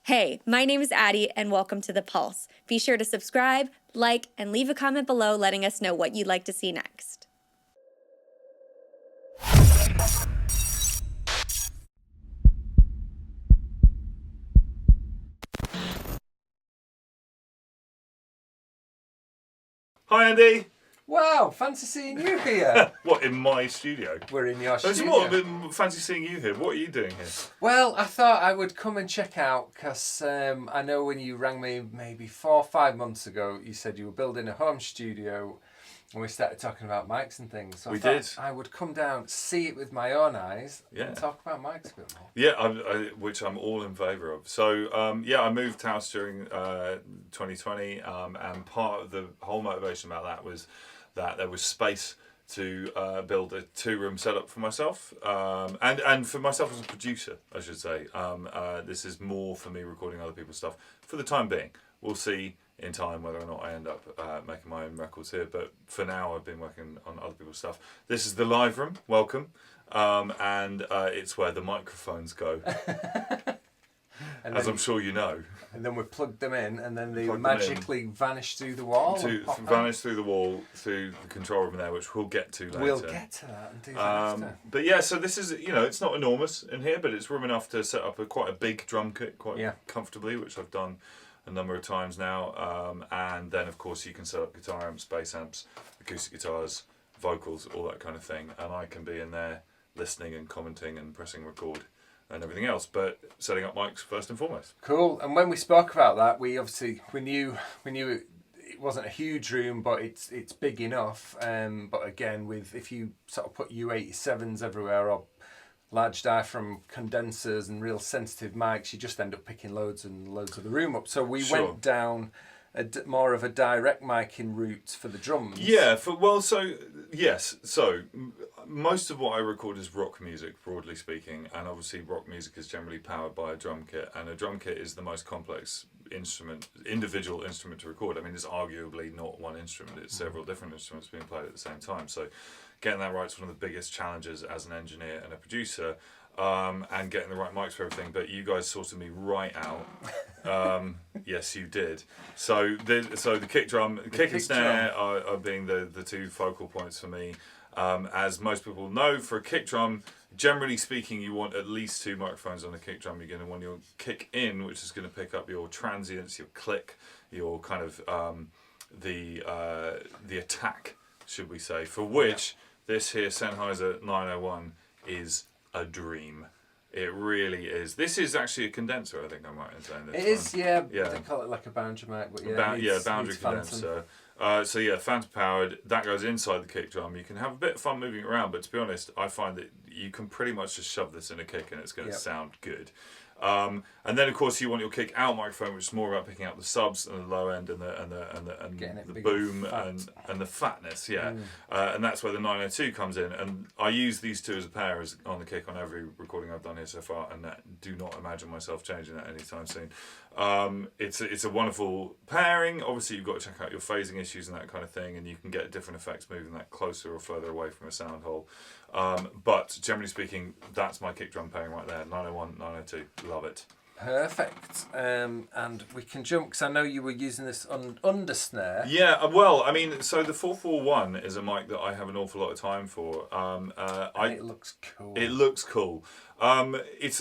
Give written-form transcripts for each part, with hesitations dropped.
Hey, my name is Addie, and welcome to The Pulse. Be sure to subscribe, like, and leave a comment below letting us know what you'd like to see next. Hi Andy! Wow, fancy seeing you here. What, in my studio? We're in your It's studio. more fancy seeing you here. What are you doing here? Well, I thought I would come and check out because I know when you rang me maybe 4 or 5 months ago, you said you were building a home studio and we started talking about mics and things. So I thought I would come down, see it with my own eyes and talk about mics a bit more. Yeah, which I'm all in favour of. So, I moved house during 2020 and part of the whole motivation about that was that there was space to build a 2-room setup for myself and for myself as a producer, I should say. This is more for me recording other people's stuff for the time being. We'll see in time whether or not I end up making my own records here, but for now I've been working on other people's stuff. This is the live room, welcome, and it's where the microphones go. As I'm sure you know. And then we plugged them in, and then they magically vanish through the wall. Vanish through the wall, through the control room there, which we'll get to later. We'll get to that and do that after. But yeah, so this is, it's not enormous in here, but it's room enough to set up quite a big drum kit quite comfortably, which I've done a number of times now. And then, of course, you can set up guitar amps, bass amps, acoustic guitars, vocals, all that kind of thing. And I can be in there listening and commenting and pressing record and everything else, but setting up mics first and foremost. Cool. And when we spoke about that, we knew it wasn't a huge room, but it's big enough. But again, if you sort of put U87s everywhere or large diaphragm condensers and real sensitive mics, you just end up picking loads and loads of the room up. So we went down more of a direct micing route for the drums. Yeah, so most of what I record is rock music, broadly speaking, and obviously rock music is generally powered by a drum kit, and a drum kit is the most complex individual instrument to record. I mean, it's arguably not one instrument, it's several different instruments being played at the same time, so getting that right is one of the biggest challenges as an engineer and a producer, and getting the right mics for everything. But you guys sorted me right out. Yes, you did. So the kick drum, kick and snare are being the two focal points for me. As most people know, for a kick drum, generally speaking, you want at least 2 microphones on a kick drum. You're going to want your kick in, which is going to pick up your transients, your click, your kind of the attack, should we say, for which this here Sennheiser 901 is a dream. It really is. This is actually a condenser, I think I'm right in saying this. It is, yeah. They call it like a boundary mic, but boundary condenser. Phantom powered. That goes inside the kick drum. You can have a bit of fun moving it around, but to be honest, I find that you can pretty much just shove this in a kick and it's going to sound good. And then of course you want your kick out microphone, which is more about picking up the subs and the low end and the boom and the fatness, and that's where the 902 comes in. And I use these two as a pair on the kick on every recording I've done here so far, and do not imagine myself changing that anytime soon. It's a wonderful pairing. Obviously you've got to check out your phasing issues and that kind of thing, and you can get different effects moving that closer or further away from a sound hole. But generally speaking, that's my kick drum pairing right there. 901, 902, love it. Perfect. And we can jump, because I know you were using this under snare. Yeah, well, I mean, so the 441 is a mic that I have an awful lot of time for. It looks cool. It looks cool. It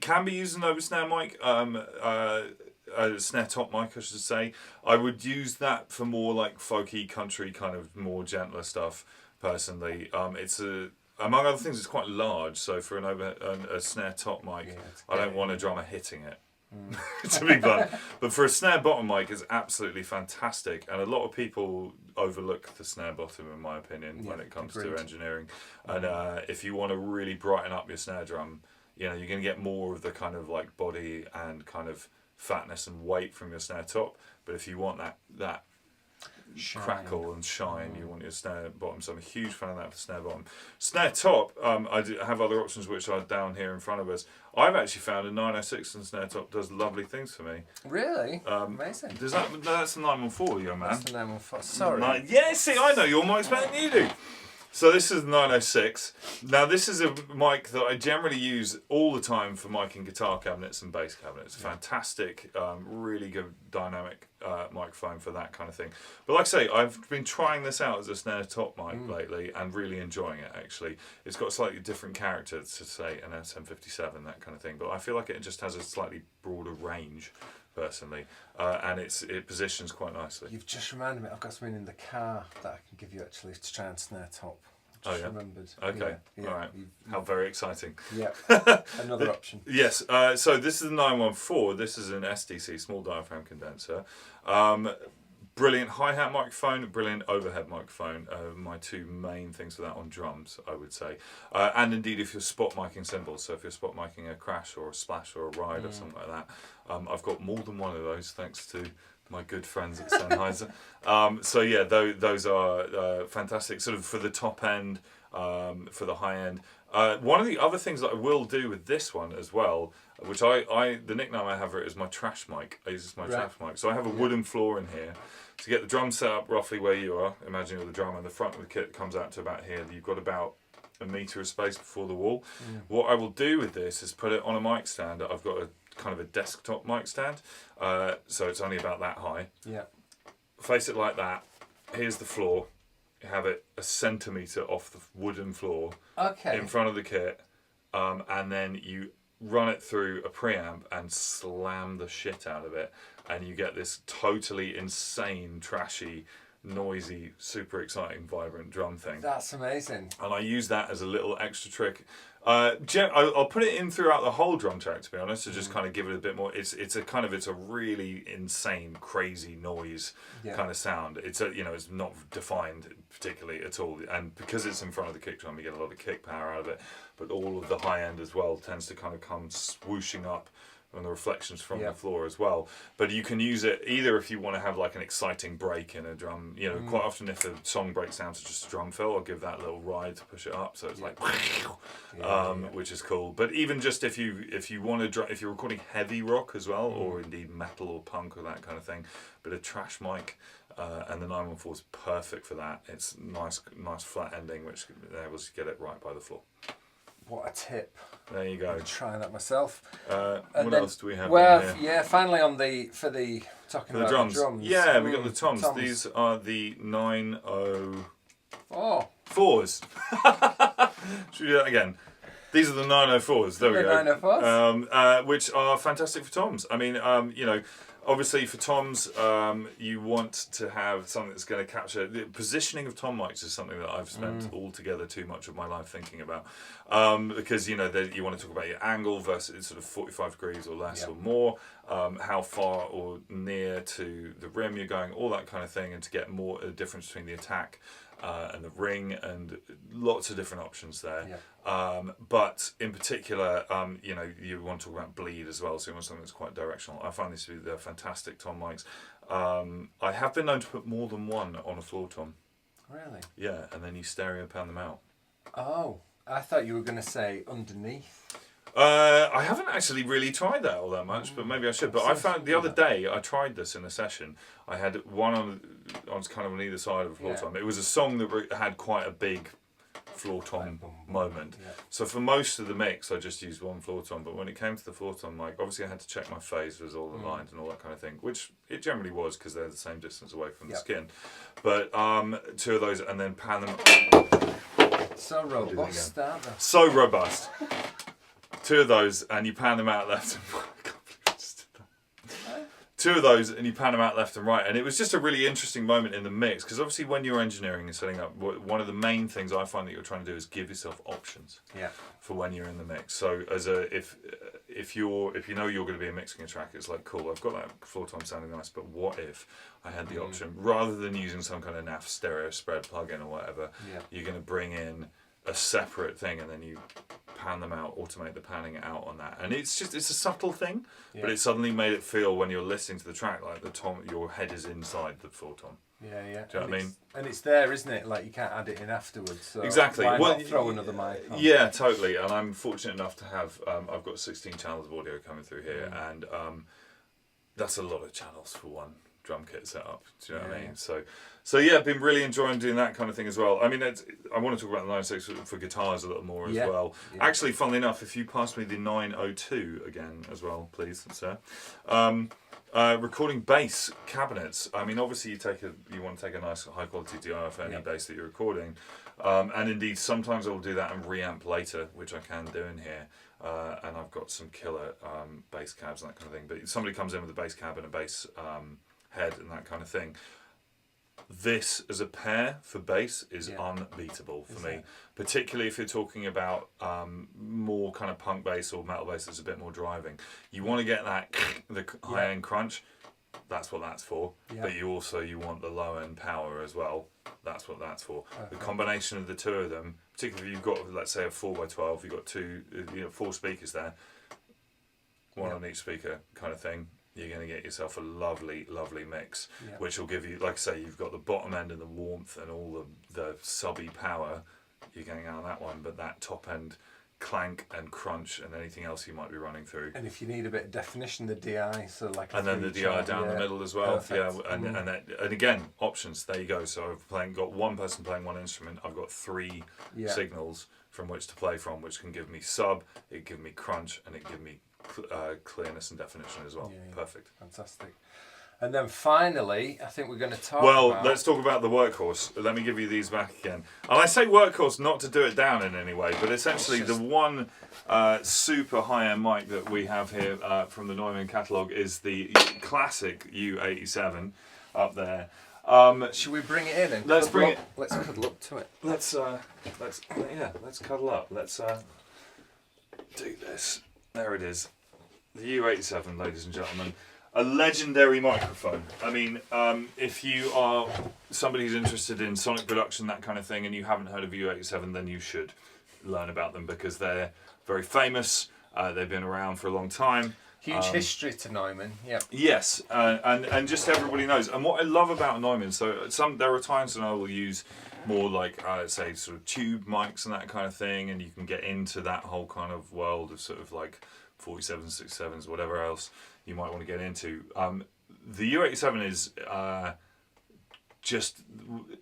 can be used as an over snare mic. A snare top mic, I should say. I would use that for more like folky country, kind of more gentler stuff. Personally, among other things, it's quite large. So for a snare top mic, I don't want a drummer hitting it. To be blunt, but for a snare bottom mic, it's absolutely fantastic, and a lot of people overlook the snare bottom, in my opinion, when it comes to engineering. And if you want to really brighten up your snare drum, you're going to get more of the kind of like body and kind of fatness and weight from your snare top. But if you want that crackle and shine, you want your snare bottom. So I'm a huge fan of that for snare bottom. Snare top, I have other options which are down here in front of us. I've actually found a 906 and snare top does lovely things for me. Really? Amazing. That's the 914, young man. That's the 914. Sorry. See, I know your mic's better than you do. So this is the 906. Now this is a mic that I generally use all the time for miking guitar cabinets and bass cabinets. Fantastic, really good dynamic microphone for that kind of thing. But like I say, I've been trying this out as a snare top mic lately and really enjoying it actually. It's got a slightly different character to say an SM57, that kind of thing. But I feel like it just has a slightly broader range personally, and it positions quite nicely. You've just reminded me, I've got something in the car that I can give you actually to try and snare top. Just remembered. Okay, all right. How very exciting. Yeah, another option. Yes, so this is the 914. This is an SDC, small diaphragm condenser. Brilliant hi-hat microphone, brilliant overhead microphone. My two main things for that on drums, I would say. And indeed, if you're spot miking cymbals, so if you're spot miking a crash or a splash or a ride or something like that, I've got more than one of those thanks to my good friends at Sennheiser. So yeah, those are fantastic, sort of for the top end, for the high end. One of the other things that I will do with this one as well, which the nickname I have for it is my trash mic. I use this as my trash mic. So I have a wooden floor in here. To get the drum set up roughly where you are, imagine with the drum and the front of the kit comes out to about here, you've got about a metre of space before the wall. What I will do with this is put it on a mic stand. I've got a kind of a desktop mic stand, so it's only about that high. Yeah. Face it like that. Here's the floor. You have it a centimetre off the wooden floor in front of the kit, and then you run it through a preamp and slam the shit out of it, and you get this totally insane, trashy, noisy, super exciting, vibrant drum thing. That's amazing. And I use that as a little extra trick. I'll put it in throughout the whole drum track, to be honest, to just kind of give it a bit more. It's a really insane, crazy noise kind of sound. It's it's not defined particularly at all, and because it's in front of the kick drum, you get a lot of kick power out of it. But all of the high end as well tends to kind of come swooshing up on the reflections from the floor as well. But you can use it either if you want to have like an exciting break in a drum. Quite often if the song breaks down to just a drum fill, I'll give that little ride to push it up, so it's like which is cool. But even just if you want to if you're recording heavy rock as well, or indeed metal or punk or that kind of thing, but a trash mic, and the 914 is perfect for that. It's nice flat ending which enables you to get it right by the floor. What a tip. There you go. I'm trying that myself. What else do we have? Well, here? yeah, finally for the drums. Yeah, we got the toms. These are the 904s. Should we do that again? These are the 904s. There we go. 904s. Which are fantastic for toms. I mean, obviously for toms, you want to have something that's going to capture the positioning of tom mics is something that I've spent altogether too much of my life thinking about, because you want to talk about your angle versus sort of 45 degrees or less or more, how far or near to the rim you're going, all that kind of thing, and to get more a difference between the attack and the ring, and lots of different options there. But in particular, you want to talk about bleed as well, so you want something that's quite directional. I find these to be they're fantastic tom mics. I have been known to put more than one on a floor tom. Really? Yeah, and then you stereo pan them out. Oh, I thought you were going to say underneath. I haven't actually really tried that all that much, but maybe I should. But I found the other day I tried this in a session. I had one on kind of on either side of a floor tom. It was a song that had quite a big floor tom moment. So for most of the mix, I just used one floor tom. But when it came to the floor tom mic, obviously I had to check my phase was all aligned and all that kind of thing, which it generally was because they're the same distance away from the skin. But two of those, and then pan them. So robust, aren't they? So robust. Two of those, and you pan them out left and right. I can't believe I just did that. Two of those, and you pan them out left and right. And it was just a really interesting moment in the mix, because obviously when you're engineering and setting up, one of the main things I find that you're trying to do is give yourself options for when you're in the mix. So if you know you're going to be mixing a track, it's like, cool, I've got that floor tom sounding nice, but what if I had the option, rather than using some kind of naff stereo spread plugin or whatever, you're going to bring in a separate thing, and then you pan them out, automate the panning out on that, and it's a subtle thing, but it suddenly made it feel when you're listening to the track like the tom, your head is inside the floor tom. Do you know what I mean? And it's there, isn't it? Like you can't add it in afterwards. So exactly. Why not throw another mic on? Yeah, totally. And I'm fortunate enough to have I've got 16 channels of audio coming through here, and that's a lot of channels for one drum kit set up. Do you know what I mean? So yeah, I've been really enjoying doing that kind of thing as well. I mean, I want to talk about the 906 for guitars a little more as well. Yeah. Actually, funnily enough, if you pass me the 902 again as well, please, sir. Recording bass cabinets. I mean, obviously you want to take a nice high quality DI for any bass that you're recording, and indeed sometimes I'll do that and reamp later, which I can do in here. And I've got some killer bass cabs and that kind of thing. But if somebody comes in with a bass cab and a bass head and that kind of thing, this as a pair for bass is unbeatable for me. Particularly if you're talking about more kind of punk bass or metal bass that's a bit more driving. You want to get that the high end crunch. That's what that's for. But you want the low end power as well. That's what that's for. The combination of the two of them, particularly if you've got, let's say, a 4x12, you've got 4 speakers there, one on each speaker kind of thing. You're going to get yourself a lovely, lovely mix, which will give you, like I say, you've got the bottom end and the warmth and all the subby power you're getting out of that one, but that top end clank and crunch and anything else you might be running through. And if you need a bit of definition, the DI, so like and then the DI down the middle as well. Perfect. And again, options. There you go. So I've got one person playing one instrument. I've got 3 signals from which to play from, which can give me sub, it give me crunch, and it give me clearness and definition as well. Perfect. Fantastic. And then finally, I think we're going to talk about... let's talk about the workhorse. Let me give you these back again. And I say workhorse not to do it down in any way, but essentially the one super high-end mic that we have here from the Neumann catalogue is the classic U87 up there. Should we bring it in and let's bring it? Let's cuddle up to it. Let's cuddle up. Let's do this. There it is. The U87, ladies and gentlemen. A legendary microphone. I mean, if you are somebody who's interested in sonic production, that kind of thing, and you haven't heard of U87, then you should learn about them because they're very famous. They've been around for a long time. Huge history to Neumann. Yeah. Yes, and just everybody knows. And what I love about Neumann, there are times when I will use more like say sort of tube mics and that kind of thing, and you can get into that whole kind of world of sort of like 47s, 67s, whatever else you might want to get into. The U87 is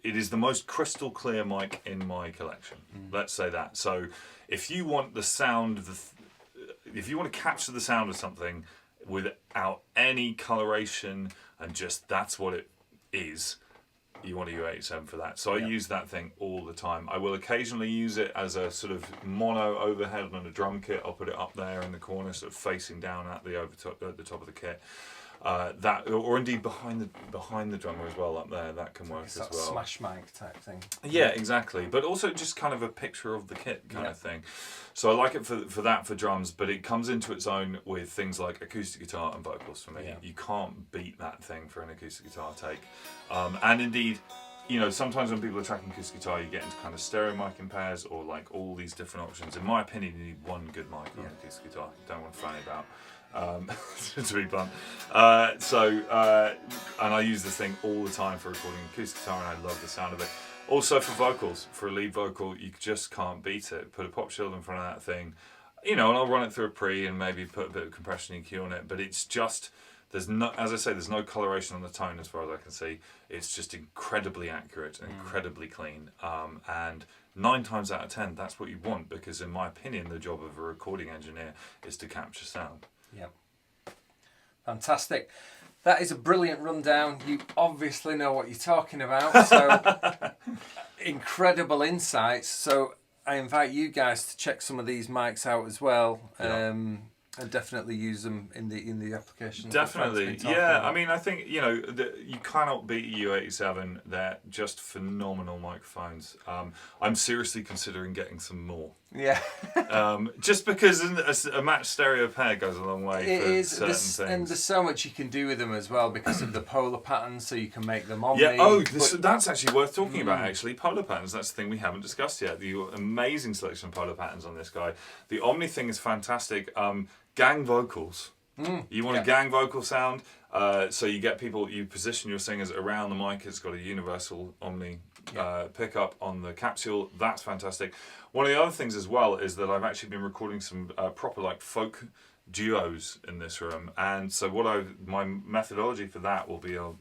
it is the most crystal clear mic in my collection. Let's say that. So if you want the sound, if you want to capture the sound of something without any coloration and just that's what it is, you want a U87 for that. So I use that thing all the time. I will occasionally use it as a sort of mono overhead on a drum kit. I'll put it up there in the corner, sort of facing down at the top of the kit. Or indeed behind the drummer as well up there. That can work as well. Smash mic type thing. Yeah, exactly. But also just kind of a picture of the kit kind of thing. So I like it for drums, but it comes into its own with things like acoustic guitar and vocals for me. You can't beat that thing for an acoustic guitar take. And indeed, you know, sometimes when people are tracking acoustic guitar, you get into kind of stereo mic in pairs or like all these different options. In my opinion, you need one good mic on an acoustic guitar. You don't want to fanny about. To be blunt. And I use this thing all the time for recording acoustic guitar, and I love the sound of it. Also for vocals, for a lead vocal, you just can't beat it. Put a pop shield in front of that thing, you know, and I'll run it through a pre and maybe put a bit of compression EQ on it, but it's just, there's no coloration on the tone as far as I can see. It's just incredibly accurate and incredibly clean. And 9 times out of 10, that's what you want, because in my opinion, the job of a recording engineer is to capture sound. Yep. Fantastic. That is a brilliant rundown. You obviously know what you're talking about. So incredible insights. So I invite you guys to check some of these mics out as well. And definitely use them in the application. Definitely, yeah. I mean, I think, you know, you cannot beat U87. They're just phenomenal microphones. I'm seriously considering getting some more. Yeah. Just because a matched stereo pair goes a long way for certain things. And there's so much you can do with them as well because of the polar patterns, so you can make them omni. Yeah. That's actually worth talking about. Actually, polar patterns. That's the thing we haven't discussed yet. The amazing selection of polar patterns on this guy. The omni thing is fantastic. Gang vocals. You want a gang vocal sound, so you get people, you position your singers around the mic. It's got a universal omni pickup on the capsule. That's fantastic. One of the other things as well is that I've actually been recording some proper like folk duos in this room, and so my methodology for that will be, I'll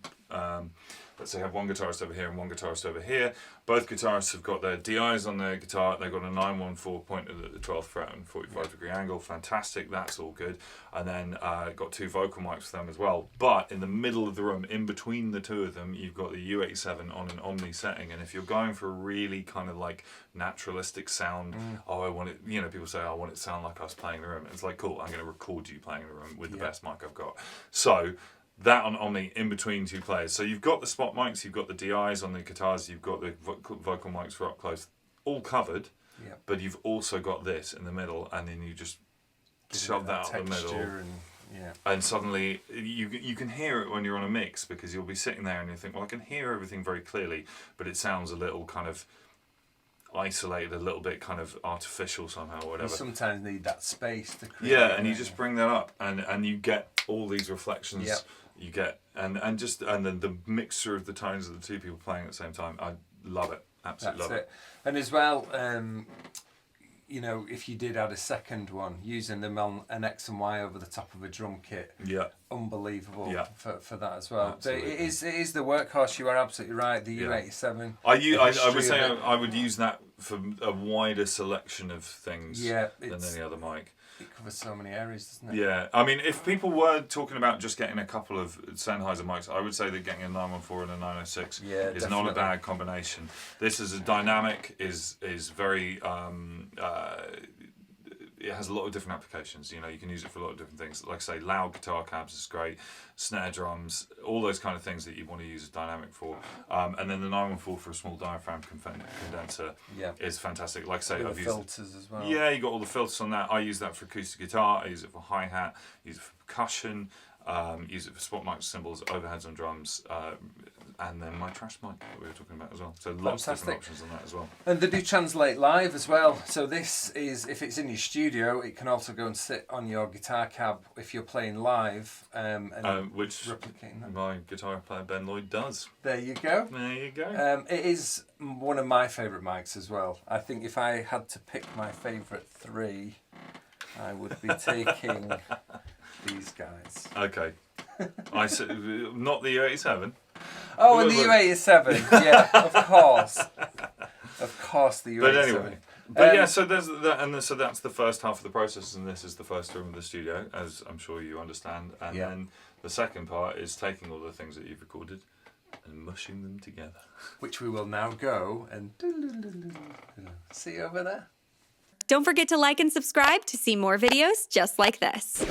let's say you have one guitarist over here and one guitarist over here. Both guitarists have got their DIs on their guitar. They've got a 914 pointed at the 12th fret and 45-degree angle. Fantastic, that's all good. And then got two vocal mics for them as well. But in the middle of the room, in between the two of them, you've got the U87 on an Omni setting. And if you're going for a really kind of like naturalistic sound, I want it, people say, I want it to sound like us playing in the room. It's like, cool, I'm going to record you playing in the room with the best mic I've got. So that on Omni in between two players. So you've got the spot mics, you've got the DIs on the guitars, you've got the vocal mics for up close, all covered. Yeah. But you've also got this in the middle, and then you just shove that out the middle. And suddenly you can hear it when you're on a mix, because you'll be sitting there and you think, well, I can hear everything very clearly, but it sounds a little kind of isolated, a little bit kind of artificial somehow, or whatever. You sometimes need that space to create. Yeah, and you just bring that up, and you get all these reflections. Yep. You get and then the mixture of the tones of the two people playing at the same time. I love it. Absolutely love it. And as well, if you did add a second one, using them on an X and Y over the top of a drum kit, unbelievable for that as well. Absolutely. It is the workhorse. You are absolutely right. The U87. I would say I would use that for a wider selection of things than any other mic. It covers so many areas, doesn't it? Yeah, I mean, if people were talking about just getting a couple of Sennheiser mics, I would say that getting a 914 and a 906 is not a bad combination. This is a dynamic, is very it has a lot of different applications. You can use it for a lot of different things. Like I say, loud guitar cabs is great, snare drums, all those kind of things that you want to use as dynamic for. And then the 914 for a small diaphragm condenser is fantastic. Like I say, I've used filters as well. Yeah, you got all the filters on that. I use that for acoustic guitar. I use it for hi-hat. Use it for percussion. Use it for spot mics, cymbals, overheads on drums. And then my trash mic that we were talking about as well. So lots of different options on that as well. And they do translate live as well. So this is, if it's in your studio, it can also go and sit on your guitar cab if you're playing live. Which replicating that. My guitar player Ben Lloyd does. There you go. There you go. It is one of my favourite mics as well. I think if I had to pick my favourite three, I would be taking these guys. Okay. I said not the U87. Oh, and the U87, yeah, of course. Of course, the U87. But anyway, so there's that, so that's the first half of the process, and this is the first room of the studio, as I'm sure you understand. And then the second part is taking all the things that you've recorded and mushing them together. Which we will now go and see over there. Don't forget to like and subscribe to see more videos just like this.